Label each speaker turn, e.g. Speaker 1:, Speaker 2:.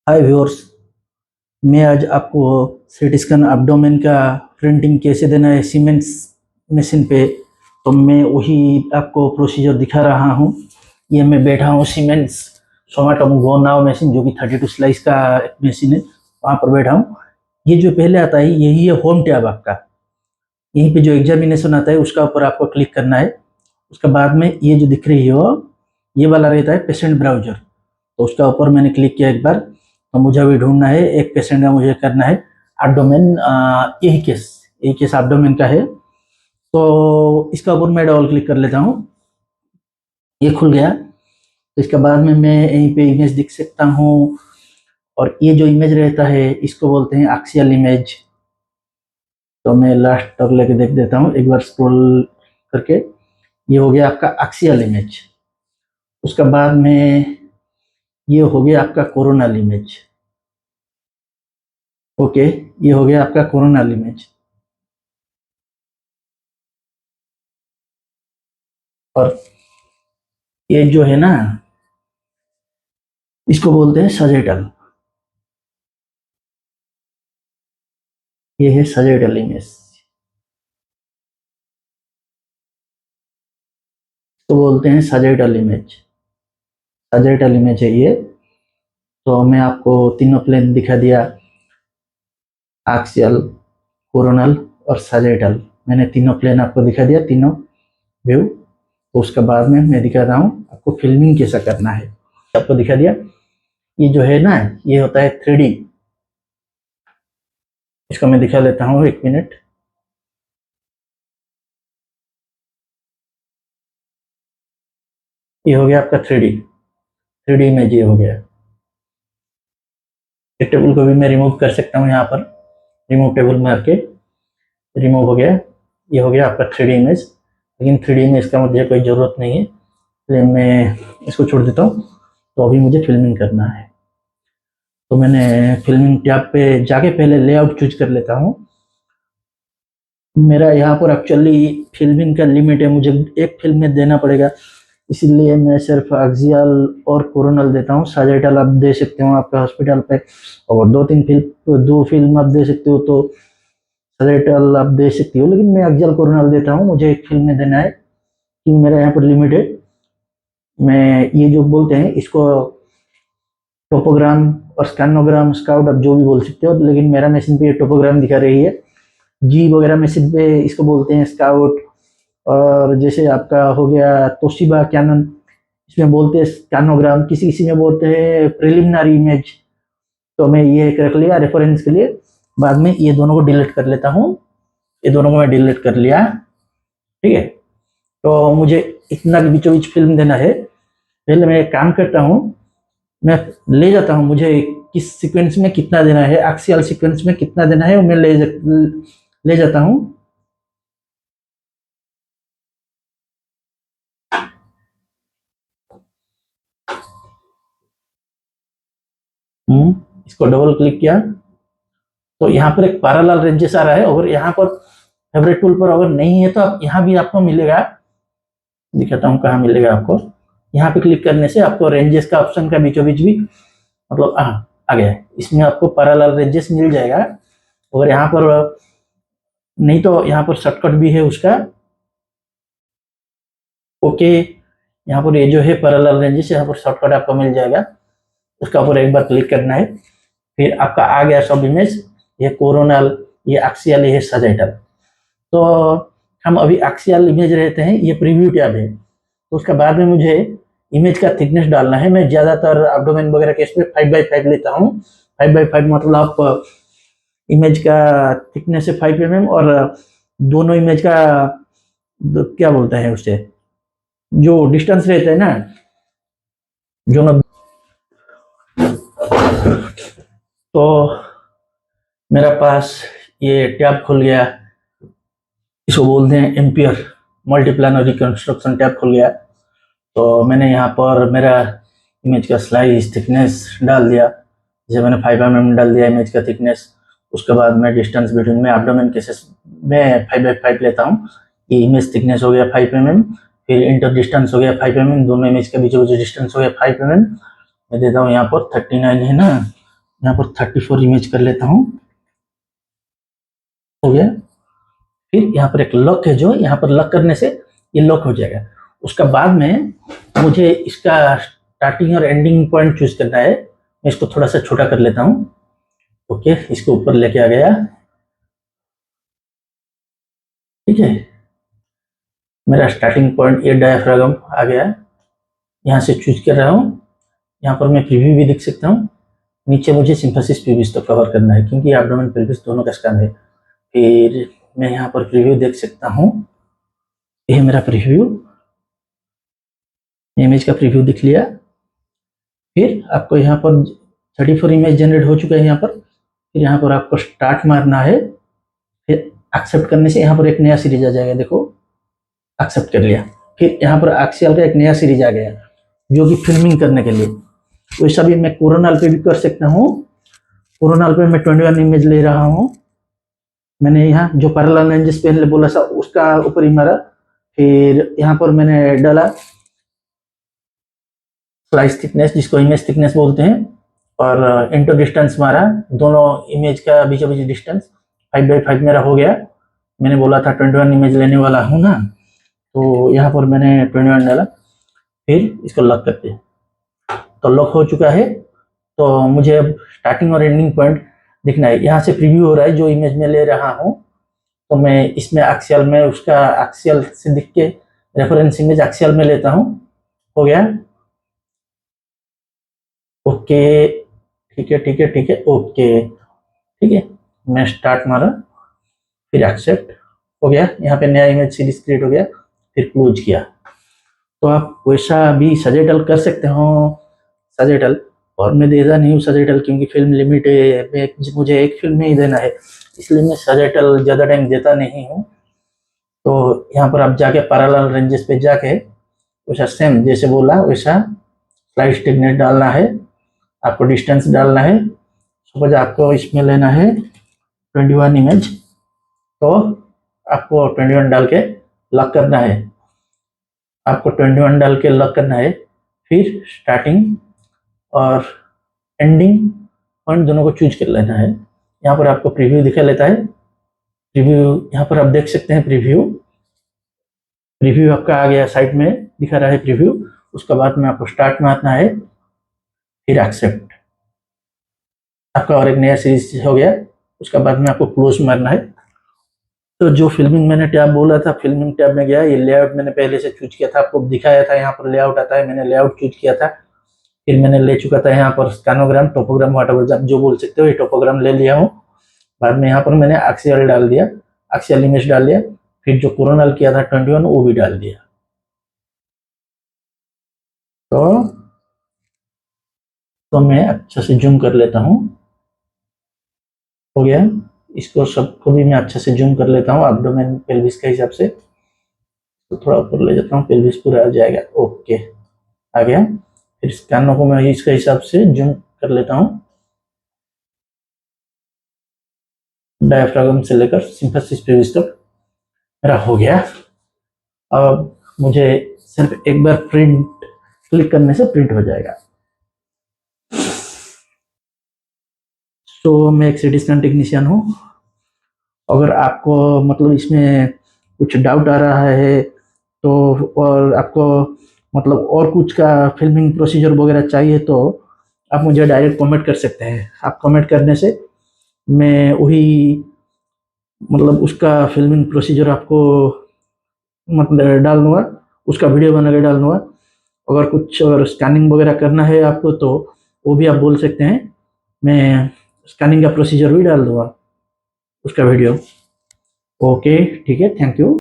Speaker 1: हाय viewers, मैं आज आपको सीटी स्कैन एब्डोमेन का प्रिंटिंग कैसे देना है सीमेंस मशीन पे, तो मैं वही आपको प्रोसीजर दिखा रहा हूँ। ये मैं बैठा हूँ सीमेंस सोमाटोम गो नाव मशीन, जो कि 32 स्लाइस का एक मशीन है, वहाँ पर बैठा हूँ। ये जो पहले आता है यही है होम टैब आपका। यहीं पे जो एग्जामिनेशन आता है उसका ऊपर आपको क्लिक करना है। उसके बाद में ये जो दिख रही हो ये वाला रहता है पेशेंट ब्राउजर, तो उसका ऊपर मैंने क्लिक किया एक बार। तो मुझे अभी ढूंढना है, एक पेशेंट का मुझे करना है एब्डोमेन। यही केस एब्डोमेन का है, तो इसका ऊपर मैं डबल क्लिक कर लेता हूँ। ये खुल गया। तो इसके बाद में मैं यहीं पे इमेज दिख सकता हूँ, और ये जो इमेज रहता है इसको बोलते हैं एक्सियल इमेज। तो मैं लास्ट तक लेके देख देता हूँ एक बार स्क्रॉल करके। ये हो गया आपका एक्सियल इमेज। उसके बाद में ये हो गया आपका कोरोनल इमेज। ओके, ये हो गया आपका कोरोनल इमेज। और ये जो है ना, इसको बोलते हैं सजेटल। ये है सजेटल इमेज, तो बोलते हैं सजेटल इमेज। सजेटल इमेज है ये। तो मैं आपको तीनों प्लेन दिखा दिया, एक्सियल, कोरोनल और सजेटल। मैंने तीनों प्लेन आपको दिखा दिया, तीनों व्यू। तो उसके बाद में मैं दिखा रहा हूँ आपको फिल्मिंग कैसा करना है, आपको दिखा दिया। ये जो है ना, ये होता है 3D। इसको मैं दिखा लेता हूँ, एक मिनट। ये हो गया आपका 3D इमेज, ये हो गया। एक टेबल को भी मैं रिमूव कर सकता हूँ यहाँ पर, रिमूव टेबल मार के रिमूव हो गया। ये हो गया आपका 3D इमेज। लेकिन 3D इमेज का मुझे कोई ज़रूरत नहीं है, इसलिए मैं इसको छोड़ देता हूँ। तो अभी मुझे फिल्मिंग करना है, तो मैंने फिल्मिंग टैब पे जाके पहले लेआउट चूज कर लेता हूँ। मेरा यहाँ पर एक्चुअली फिल्मिंग का लिमिट है, मुझे एक फिल्म में देना पड़ेगा, इसीलिए मैं सिर्फ एक्सियल और कोरोनल देता हूँ। सजेटल आप दे सकते हो आपके हॉस्पिटल पे, और दो फिल्म आप दे सकते हो, तो सजेटल आप दे सकते हो। लेकिन मैं एक्सियल कोरोनल देता हूँ, मुझे एक फिल्म में देना है कि मेरा यहाँ पर लिमिट है। मैं ये जो बोलते हैं इसको टोपोग्राम और स्कैनोग्राम, स्काउट, आप जो भी बोल सकते हो, लेकिन मेरा मशीन पे ये टोपोग्राम दिखा रही है। जी वगैरह मशीन पे इसको बोलते हैं स्काउट। और जैसे आपका हो गया तोशिबा कैनन, इसमें बोलते हैं स्कैनोग्राम, किसी किसी में बोलते हैं प्रिलिमिनरी इमेज। तो मैं ये एक रख लिया रेफरेंस के लिए। बाद में ये दोनों को डिलीट कर लेता हूँ। ये दोनों को मैं डिलीट कर लिया, ठीक है। तो मुझे इतना बीचों बीच फिल्म देना है। पहले मैं एक काम करता हूँ, मैं ले जाता हूँ, मुझे किस सीक्वेंस में कितना देना है, एक्सियल सीक्वेंस में कितना देना है, वो मैं ले जाता हूँ। इसको डबल क्लिक किया, तो यहाँ पर एक पैरेलल रेंजेस आ रहा है। और यहाँ पर फेवरेट टूल पर अगर नहीं है तो आप यहाँ भी आपको मिलेगा, दिखाता हूँ कहाँ मिलेगा आपको। यहाँ पे क्लिक करने से आपको रेंजेस का ऑप्शन का बीचों बीच भी मतलब आ गया है, इसमें आपको पैरेलल रेंजेस मिल जाएगा। और यहाँ पर नहीं तो यहाँ पर शॉर्टकट भी है उसका। ओके, यहाँ पर ये जो है पैरेलल रेंजेस, यहाँ पर शॉर्टकट आपको मिल जाएगा, उसका ऊपर एक बार क्लिक करना है। फिर आपका आ गया सब इमेज, ये कोरोनल, ये एक्सियल, ये सजेटल। तो हम अभी एक्सियल इमेज रहते हैं, ये प्रीव्यू टैब है। तो उसके बाद में मुझे इमेज का थिकनेस डालना है। मैं ज़्यादातर एब्डोमेन वगैरह के इसमें 5x5 लेता हूँ। 5x5 मतलब आप इमेज का थिकनेस है 5 mm, और दोनों इमेज का क्या बोलते हैं उससे, जो डिस्टेंस रहता है ना, जो मैं तो मेरा पास ये टैब खुल गया, इसको बोलते हैं एम्पियर मल्टीप्लानर रिकंस्ट्रक्शन टैब खुल गया। तो मैंने यहाँ पर मेरा इमेज का स्लाइस थिकनेस डाल दिया, जैसे मैंने 5 mm डाल दिया इमेज का थिकनेस। उसके बाद मैं डिस्टेंस बिटवीन में एब्डोमेन केसेस में 5x5 लेता हूँ। ये इमेज थिकनेस हो गया 5 mm, फिर इंटर डिस्टेंस हो गया 5 mm, दोनों इमेज के बीच डिस्टेंस हो गया 5 mm। मैं देता हूँ यहाँ पर 39 है ना, यहाँ पर 34 इमेज कर लेता हूँ, हो गया। फिर यहाँ पर एक लॉक है, जो यहाँ पर लॉक करने से ये लॉक हो जाएगा। उसका बाद में मुझे इसका स्टार्टिंग और एंडिंग पॉइंट चूज करना है। मैं इसको थोड़ा सा छोटा कर लेता हूँ। ओके, इसको ऊपर लेके आ गया, ठीक है। मेरा स्टार्टिंग पॉइंट ये डायफ्रागम आ गया, यहाँ से चूज कर रहा हूँ। यहाँ पर मैं प्रीव्यू भी देख सकता हूँ। नीचे मुझे सिम्फेसिस पेल्विस तो कवर करना है, क्योंकि एब्डोमेन पेल्विस दोनों का स्कैन है। फिर मैं यहाँ पर प्रीव्यू देख सकता हूँ, ये मेरा प्रीव्यू, इमेज का प्रीव्यू दिख लिया। फिर आपको यहाँ पर 34 इमेज जनरेट हो चुका है यहाँ पर। फिर यहाँ पर आपको स्टार्ट मारना है। फिर एक्सेप्ट करने से यहाँ पर एक नया सीरीज आ जाएगा, देखो एक्सेप्ट कर लिया। फिर यहाँ पर एक्सियल का एक नया सीरीज आ गया, जो कि फिल्मिंग करने के लिए। वैसा भी मैं कोरोनल पे भी कर सकता हूँ। कोरोनल पे मैं 21 इमेज ले रहा हूँ। मैंने यहाँ जो पैरेलल रेंजेस पहले बोला था उसका ऊपर ही मारा। फिर यहाँ पर मैंने डाला स्लाइस थिकनेस, जिसको इमेज थिकनेस बोलते हैं, और इंटो डिस्टेंस मारा, दोनों इमेज का बीचों बीच डिस्टेंस 5x5 मेरा हो गया। मैंने बोला था 21 इमेज लेने वाला हूँ ना, तो यहाँ पर मैंने 21 डाला। फिर इसको लॉक करते हैं, तो लॉक हो चुका है। तो मुझे अब स्टार्टिंग और एंडिंग पॉइंट दिखना है। यहाँ से प्रीव्यू हो रहा है जो इमेज में ले रहा हूँ, तो मैं इसमें एक्सियल में उसका एक्सियल से दिख के रेफरेंस इमेज एक्सियल में लेता हूँ। हो गया, ओके, ठीक है ठीक है ठीक है, ओके, ठीक है। मैं स्टार्ट मारा, फिर एक्सेप्ट, हो गया। यहाँ पे नया इमेज सीरीज क्रिएट हो गया, फिर क्लोज किया। तो आप वैसा भी सजेटल कर सकते हो, सजेटल। और मैं देता नहीं हूँ सजेटल, क्योंकि फिल्म लिमिट है, मुझे एक फिल्म में ही देना है, इसलिए मैं सजेटल ज़्यादा टाइम देता नहीं हूँ। तो यहाँ पर आप जाके पैरेलल रेंजेस पे जाके वैसा सेम जैसे बोला वैसा स्लाइड टेक्निक डालना है। आपको डिस्टेंस डालना है। सपोज आपको इसमें लेना है 21 इमेज, तो आपको 21 डाल के लॉक करना है। आपको 21 डाल के लॉक करना है। फिर स्टार्टिंग और एंडिंग पॉइंट दोनों को चूज कर लेना है। यहाँ पर आपको प्रीव्यू दिखा लेता है। प्रीव्यू यहाँ पर आप देख सकते हैं, प्रीव्यू प्रीव्यू आपका आ गया, साइड में दिखा रहा है प्रीव्यू। उसके बाद में आपको स्टार्ट मारना है, फिर एक्सेप्ट, आपका और एक नया सीरीज हो गया। उसके बाद में आपको क्लोज मारना है। तो जो फिल्मिंग मैंने टैब बोला था, फिल्मिंग टैब में गया, ये लेआउट मैंने पहले से चूज किया था, आपको दिखाया था। यहाँ पर लेआउट आता है, मैंने लेआउट चूज किया था। फिर मैंने ले चुका था यहाँ पर स्कैनोग्राम, टोपोग्राम, व्हाटएवर आप जो बोल सकते हो, ये टोपोग्राम ले लिया हूँ। बाद में यहाँ पर मैंने एक्सियल डाल दिया, एक्सियल इमेज डाल दिया। फिर जो कोरोनल किया था 21 वो भी डाल दिया। तो मैं अच्छे से जूम कर लेता हूँ, हो गया। इसको सबको भी मैं अच्छे से जूम कर लेता हूँ एब्डोमेन पेल्विस के हिसाब से। तो थोड़ा ऊपर ले जाता हूँ, पेल्विस पूरा आ जाएगा, ओके, आ गया। फिर कानों को मैं इसके हिसाब से जूम कर लेता हूँ, डायफ्रागम से लेकर सिम्फेसिस पेल्विस तक मेरा हो गया। अब मुझे सिर्फ एक बार प्रिंट क्लिक करने से प्रिंट हो जाएगा। तो मैं एक सिटी स्कैन टेक्नीशियन हूँ। अगर आपको मतलब इसमें कुछ डाउट आ रहा है, तो और आपको मतलब और कुछ का फिल्मिंग प्रोसीजर वगैरह चाहिए, तो आप मुझे डायरेक्ट कमेंट कर सकते हैं। आप कमेंट करने से मैं वही मतलब उसका फिल्मिंग प्रोसीजर आपको मतलब डाल दूँगा, उसका वीडियो बना के डाल दूँगा। अगर कुछ अगर स्कैनिंग वगैरह करना है आपको, तो वो भी आप बोल सकते हैं, मैं स्कैनिंग का प्रोसीजर भी डाल दूँगा, उसका वीडियो। ओके, ठीक है, थैंक यू।